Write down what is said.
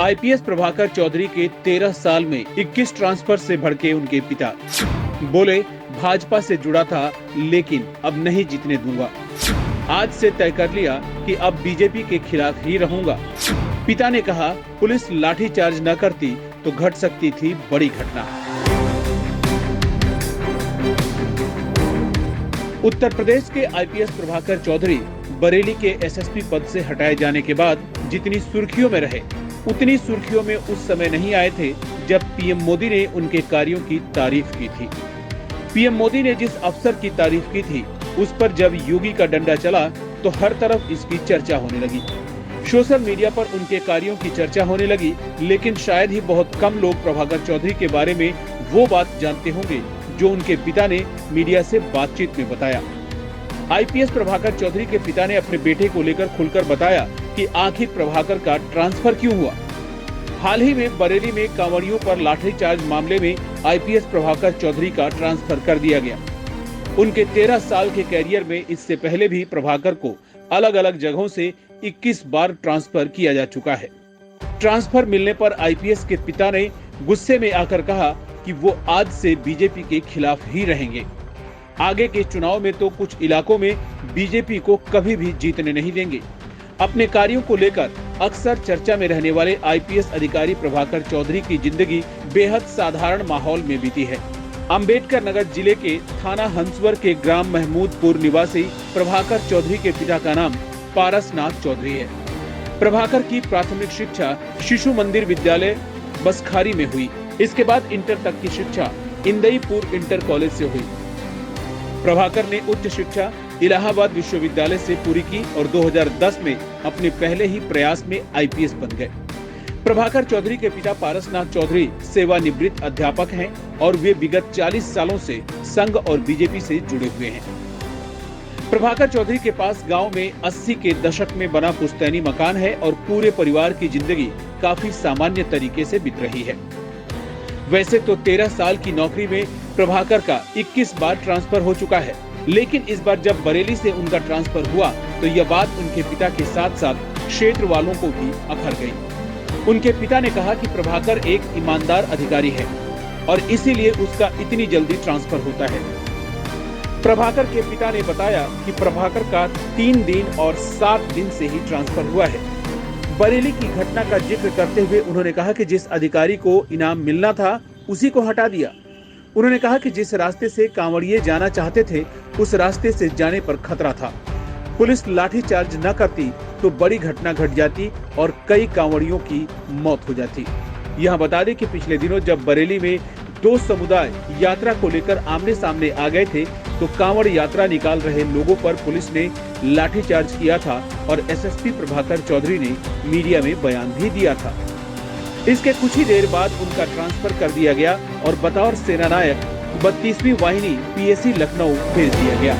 IPS Prabhakar Chaudhary के 13 साल में 21 ट्रांसफर से भड़के उनके पिता बोले, भाजपा से जुड़ा था लेकिन अब नहीं जीतने दूंगा। आज से तय कर लिया कि अब बीजेपी के खिलाफ ही रहूंगा। पिता ने कहा, पुलिस लाठीचार्ज न करती तो घट सकती थी बड़ी घटना। उत्तर प्रदेश के आईपीएस प्रभाकर चौधरी बरेली के एसएसपी पद से हटाए जाने के बाद जितनी सुर्खियों में रहे, उतनी सुर्खियों में उस समय नहीं आए थे जब पीएम मोदी ने उनके कार्यों की तारीफ की थी। पीएम मोदी ने जिस अफसर की तारीफ की थी, उस पर जब योगी का डंडा चला तो हर तरफ इसकी चर्चा होने लगी। सोशल मीडिया पर उनके कार्यों की चर्चा होने लगी, लेकिन शायद ही बहुत कम लोग प्रभाकर चौधरी के बारे में वो बात जानते होंगे जो उनके पिता ने मीडिया से बातचीत में बताया। आईपीएस प्रभाकर चौधरी के पिता ने अपने बेटे को लेकर खुलकर बताया कि आखिर प्रभाकर का ट्रांसफर क्यों हुआ। हाल ही में बरेली में कांवड़ियों पर लाठीचार्ज मामले में आईपीएस प्रभाकर चौधरी का ट्रांसफर कर दिया गया। उनके 13 साल के कैरियर में इससे पहले भी प्रभाकर को अलग अलग जगहों से 21 बार ट्रांसफर किया जा चुका है। ट्रांसफर मिलने पर आईपीएस के पिता ने गुस्से में आकर कहा कि वो आज से बीजेपी के खिलाफ ही रहेंगे। आगे के चुनाव में तो कुछ इलाकों में बीजेपी को कभी भी जीतने नहीं देंगे। अपने कार्यों को लेकर अक्सर चर्चा में रहने वाले आईपीएस अधिकारी प्रभाकर चौधरी की जिंदगी बेहद साधारण माहौल में बीती है। अंबेडकर नगर जिले के थाना हंसवर के ग्राम महमूदपुर निवासी प्रभाकर चौधरी के पिता का नाम पारसनाथ चौधरी है। प्रभाकर की प्राथमिक शिक्षा शिशु मंदिर विद्यालय बसखारी में हुई। इसके बाद इंटर तक की शिक्षा इंदईपुर इंटर कॉलेज से हुई। प्रभाकर ने उच्च शिक्षा इलाहाबाद विश्वविद्यालय से पूरी की और 2010 में अपने पहले ही प्रयास में आईपीएस बन गए। प्रभाकर चौधरी के पिता पारसनाथ चौधरी सेवानिवृत्त अध्यापक हैं और वे विगत 40 सालों से संघ और बीजेपी से जुड़े हुए हैं। प्रभाकर चौधरी के पास गांव में 80 के दशक में बना पुश्तैनी मकान है और पूरे परिवार की जिंदगी काफी सामान्य तरीके से बीत रही है। वैसे तो 13 साल की नौकरी में प्रभाकर का 21 बार ट्रांसफर हो चुका है, लेकिन इस बार जब बरेली से उनका ट्रांसफर हुआ तो यह बात उनके पिता के साथ साथ क्षेत्र वालों को भी अखर गई। उनके पिता ने कहा कि प्रभाकर एक ईमानदार अधिकारी है और इसीलिए उसका इतनी जल्दी ट्रांसफर होता है। प्रभाकर के पिता ने बताया कि प्रभाकर का 3 दिन और 7 दिन से ही ट्रांसफर हुआ है। बरेली की घटना का जिक्र करते हुए उन्होंने कहा कि जिस अधिकारी को इनाम मिलना था उसी को हटा दिया। उन्होंने कहा कि जिस रास्ते से कांवड़िए जाना चाहते थे उस रास्ते से जाने पर खतरा था। पुलिस लाठीचार्ज न करती तो बड़ी घटना घट जाती और कई कांवड़ियों की मौत हो जाती। यहाँ बता दें कि पिछले दिनों जब बरेली में 2 समुदाय यात्रा को लेकर आमने सामने आ गए थे तो कांवड़ यात्रा निकाल रहे लोगों पर पुलिस ने लाठीचार्ज किया था और एसएसपी प्रभाकर चौधरी ने मीडिया में बयान भी दिया था। इसके कुछ ही देर बाद उनका ट्रांसफर कर दिया गया और बतौर सेनानायक 32वीं वाहिनी पीएसी लखनऊ भेज दिया गया।